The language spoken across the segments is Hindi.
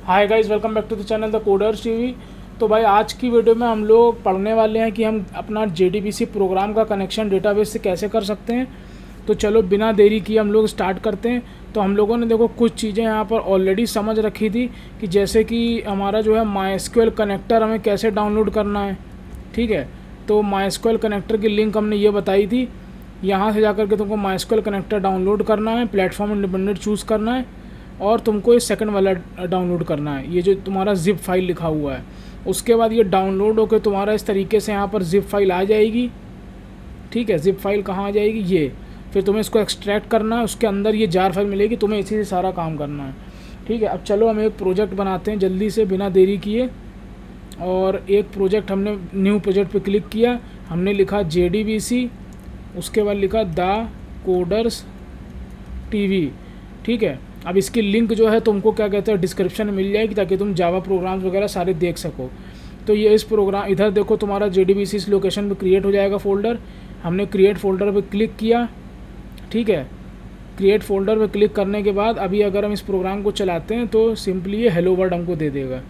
Hi guys, welcome back to the channel the coders TV. तो भाई आज की वीडियो में हम लोग पढ़ने वाले हैं कि हम अपना JDBC प्रोग्राम का कनेक्शन डेटाबेस से कैसे कर सकते हैं। तो चलो बिना देरी किए हम लोग स्टार्ट करते हैं। तो हम लोगों ने देखो कुछ चीज़ें यहाँ पर ऑलरेडी समझ रखी थी कि जैसे कि हमारा जो है MySQL कनेक्टर हमें कैसे डाउनलोड करना है। ठीक है, तो MySQL कनेक्टर की लिंक हमने ये बताई थी। यहाँ से जाकर के तुमको MySQL कनेक्टर डाउनलोड करना है, प्लेटफॉर्म इंडिपेंडेंट चूज़ करना है और तुमको ये सेकंड वाला डाउनलोड करना है, ये जो तुम्हारा जिप फाइल लिखा हुआ है। उसके बाद ये डाउनलोड होकर तुम्हारा इस तरीके से यहाँ पर जिप फाइल आ जाएगी। ठीक है, जिप फाइल कहाँ आ जाएगी, ये फिर तुम्हें इसको एक्सट्रैक्ट करना है, उसके अंदर ये जार फाइल मिलेगी, तुम्हें इसी से सारा काम करना है। ठीक है, अब चलो हम एक प्रोजेक्ट बनाते हैं जल्दी से बिना देरी किए। और एक प्रोजेक्ट हमने न्यू प्रोजेक्ट पे क्लिक किया, हमने लिखा JDBC, उसके बाद लिखा द कोडर्स टीवी। ठीक है, अब इसकी लिंक जो है तुमको क्या कहते हैं डिस्क्रिप्शन में मिल जाएगी ताकि तुम जावा प्रोग्राम्स वगैरह सारे देख सको। तो ये इस प्रोग्राम इधर देखो तुम्हारा JDBC इस लोकेशन पे क्रिएट हो जाएगा फ़ोल्डर। हमने क्रिएट फ़ोल्डर पे क्लिक किया। ठीक है, क्रिएट फ़ोल्डर पे क्लिक करने के बाद अभी अगर हम इस प्रोग्राम को चलाते हैं तो सिंपली ये हेलो वर्ड हमको दे देगा।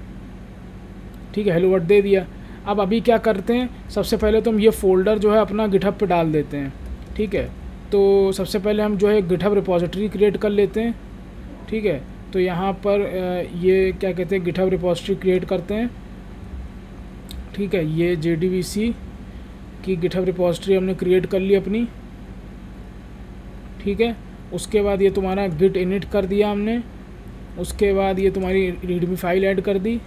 ठीक है, हेलो वर्ड दे दिया। अब अभी क्या करते हैं, सबसे पहले तो हम ये फ़ोल्डर जो है अपना गिटहब पे डाल देते हैं। ठीक है, तो सबसे पहले हम जो है गिटहब रिपोजिटरी क्रिएट कर लेते हैं। ठीक है, तो यहाँ पर ये क्या कहते हैं गिटहब रिपोजिटरी क्रिएट करते हैं। ठीक है, ये JDBC की गिटहब रिपोजिटरी हमने क्रिएट कर ली अपनी। ठीक है, उसके बाद ये तुम्हारा गिट इनिट कर दिया हमने। उसके बाद ये तुम्हारी रीडमी फाइल ऐड कर दी,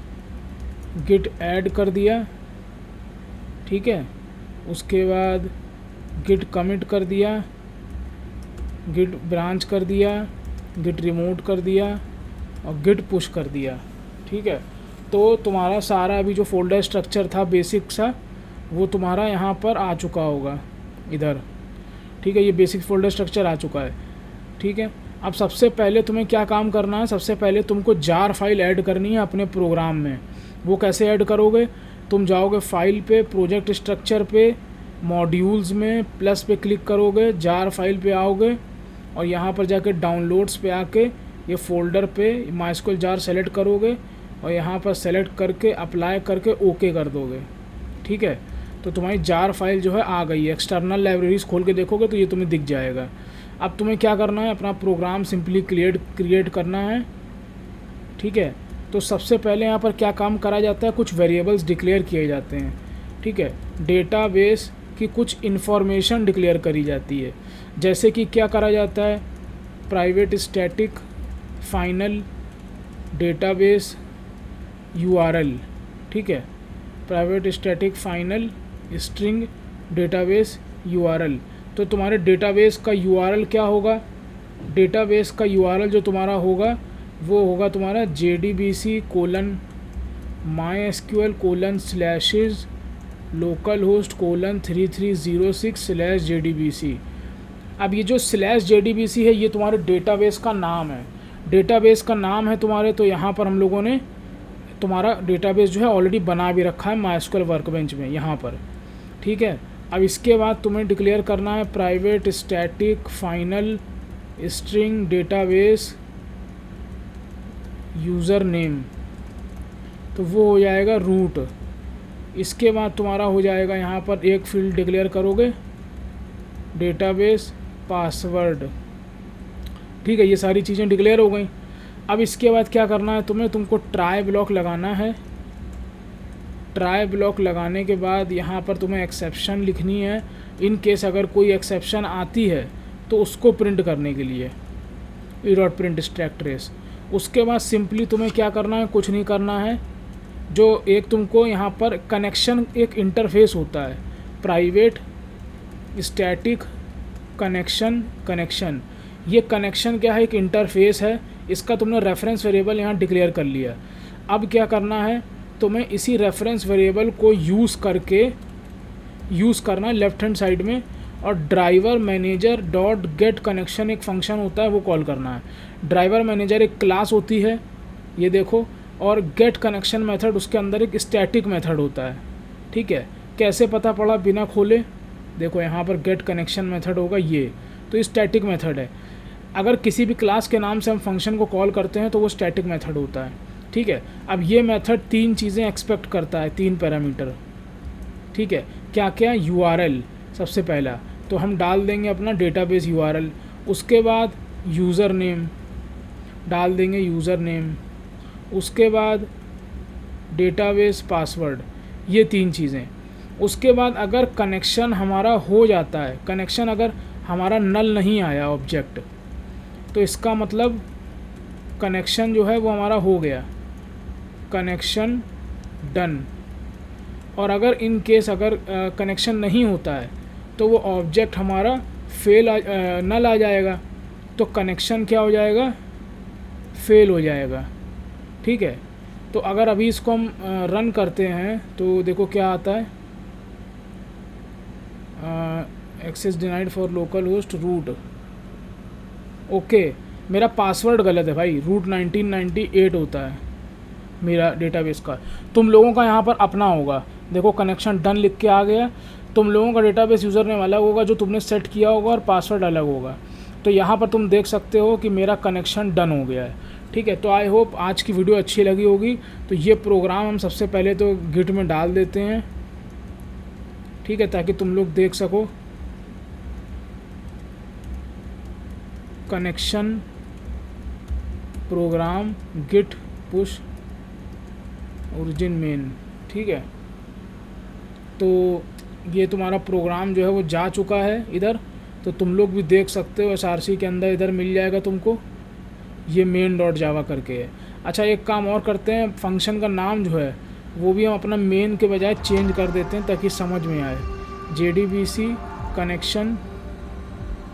गिट ऐड कर दिया। ठीक है, उसके बाद गिट कमिट कर दिया, गिट ब्रांच कर दिया, गिट रिमोट कर दिया और गिट पुश कर दिया। ठीक है, तो तुम्हारा सारा अभी जो फोल्डर स्ट्रक्चर था बेसिक सा वो तुम्हारा यहाँ पर आ चुका होगा इधर। ठीक है, ये बेसिक फोल्डर स्ट्रक्चर आ चुका है। ठीक है, अब सबसे पहले तुम्हें क्या काम करना है, सबसे पहले तुमको जार फाइल ऐड करनी है अपने प्रोग्राम में। वो कैसे ऐड करोगे, तुम जाओगे फाइल पे, प्रोजेक्ट स्ट्रक्चर पे, मॉड्यूल्स में प्लस पे क्लिक करोगे, जार फाइल पे आओगे और यहाँ पर जाके डाउनलोड्स पे आके ये फ़ोल्डर पे MySQL जार सेलेक्ट करोगे और यहाँ पर सेलेक्ट करके अप्लाई करके ओके कर दोगे। ठीक है, तो तुम्हारी जार फाइल जो है आ गई है। एक्सटर्नल लाइब्रेरीज खोल के देखोगे तो ये तुम्हें दिख जाएगा। अब तुम्हें क्या करना है, अपना प्रोग्राम सिंपली क्रिएट करना है। ठीक है, तो सबसे पहले यहाँ पर क्या काम करा जाता है, कुछ वेरिएबल्स डिक्लेयर किए जाते हैं। ठीक है, डेटाबेस की कुछ इन्फॉर्मेशन डिक्लेयर करी जाती है। जैसे कि क्या करा जाता है, private static final database URL। ठीक है, private static final string database URL। तो तुम्हारे डेटाबेस का URL क्या होगा, डेटाबेस का URL जो तुम्हारा होगा वो होगा तुम्हारा JDBC:/localhost:3306/JDBC। अब ये जो /JDBC है ये तुम्हारे डेटाबेस का नाम है। डेटाबेस का नाम है तुम्हारे, तो यहाँ पर हम लोगों ने तुम्हारा डेटाबेस जो है ऑलरेडी बना भी रखा है MySQL वर्कबेंच में यहाँ पर। ठीक है, अब इसके बाद तुम्हें डिक्लेयर करना है private static final string database user name, तो वो हो जाएगा रूट। इसके बाद तुम्हारा हो जाएगा यहाँ पर एक फील्ड डिक्लेयर करोगे डेटाबेस पासवर्ड। ठीक है, ये सारी चीज़ें डिक्लेयर हो गई। अब इसके बाद क्या करना है तुम्हें, तुमको ट्राई ब्लॉक लगाना है। ट्राई ब्लॉक लगाने के बाद यहाँ पर तुम्हें एक्सेप्शन लिखनी है। इन केस अगर कोई एक्सेप्शन आती है तो उसको प्रिंट करने के लिए e.print stack trace। उसके बाद सिंपली तुम्हें क्या करना है, कुछ नहीं करना है। जो एक तुमको यहाँ पर कनेक्शन एक इंटरफेस होता है, प्राइवेट स्टैटिक कनेक्शन। ये कनेक्शन क्या है, एक इंटरफेस है। इसका तुमने रेफरेंस वेरिएबल यहाँ डिक्लेयर कर लिया। अब क्या करना है, तुम्हें इसी रेफरेंस वेरिएबल को यूज़ करना है लेफ्ट हैंड साइड में, और driver manager dot get connection एक फंक्शन होता है वो कॉल करना है। ड्राइवर मैनेजर एक क्लास होती है, ये देखो, और गेट कनेक्शन मेथड उसके अंदर एक स्टैटिक मेथड होता है। ठीक है, कैसे पता पड़ा बिना खोले, देखो यहाँ पर गेट कनेक्शन मेथड होगा ये, तो ये स्टैटिक मेथड है। अगर किसी भी क्लास के नाम से हम फंक्शन को कॉल करते हैं तो वो स्टैटिक मेथड होता है। ठीक है। अब ये मेथड 3 चीज़ें एक्सपेक्ट करता है, 3 पैरामीटर, ठीक है। क्या क्या? URL सबसे पहला, तो हम डाल देंगे अपना डेटाबेस URL, उसके बाद यूज़र नेम डाल देंगे, यूज़र नेम, उसके बाद डेटाबेस पासवर्ड, ये 3 चीज़ें। उसके बाद अगर कनेक्शन हमारा हो जाता है, कनेक्शन अगर हमारा नल नहीं आया ऑब्जेक्ट, तो इसका मतलब कनेक्शन जो है वो हमारा हो गया, कनेक्शन डन। और अगर इन केस अगर कनेक्शन नहीं होता है तो वो ऑब्जेक्ट हमारा नल आ जाएगा, तो कनेक्शन क्या हो जाएगा? फेल हो जाएगा, ठीक है। तो अगर अभी इसको हम रन करते हैं तो देखो क्या आता है, access denied for localhost root. Okay, मेरा पासवर्ड गलत है भाई, रूट 1998 होता है मेरा डेटाबेस का। तुम लोगों का यहाँ पर अपना होगा, देखो कनेक्शन डन लिख के आ गया। तुम लोगों का डेटाबेस यूज़र नेम अलग होगा जो तुमने सेट किया होगा, और पासवर्ड अलग होगा। तो यहाँ पर तुम देख सकते हो कि मेरा कनेक्शन डन हो गया है, ठीक है। तो आई होप आज की वीडियो अच्छी लगी होगी। तो ये प्रोग्राम हम सबसे पहले तो गिट में डाल देते हैं, ठीक है, ताकि तुम लोग देख सको। Connection program git push origin main, ठीक है। तो ये तुम्हारा प्रोग्राम जो है वो जा चुका है इधर, तो तुम लोग भी देख सकते हो src के अंदर इधर मिल जाएगा तुमको, ये main.java करके है। अच्छा, एक काम और करते हैं, फंक्शन का नाम जो है वो भी हम अपना मेन के बजाय चेंज कर देते हैं ताकि समझ में आए, JDBC कनेक्शन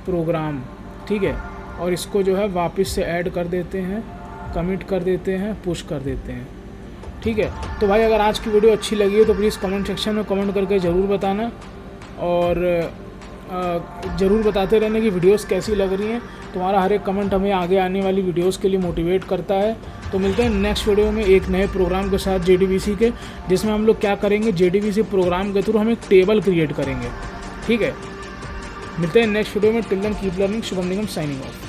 प्रोग्राम, ठीक है। और इसको जो है वापस से ऐड कर देते हैं, कमिट कर देते हैं, पुश कर देते हैं, ठीक है। तो भाई अगर आज की वीडियो अच्छी लगी है तो प्लीज़ कमेंट सेक्शन में कमेंट करके ज़रूर बताना, और ज़रूर बताते रहने की वीडियोस कैसी लग रही हैं। तुम्हारा हर एक कमेंट हमें आगे आने वाली वीडियोस के लिए मोटिवेट करता है। तो मिलते हैं नेक्स्ट वीडियो में एक नए प्रोग्राम के साथ JDBC के, जिसमें हम लोग क्या करेंगे, JDBC प्रोग्राम के थ्रू हम एक टेबल क्रिएट करेंगे, ठीक है। मिलते हैं नेक्स्ट वीडियो में। Till then keep learning. Shubham Nigam signing of.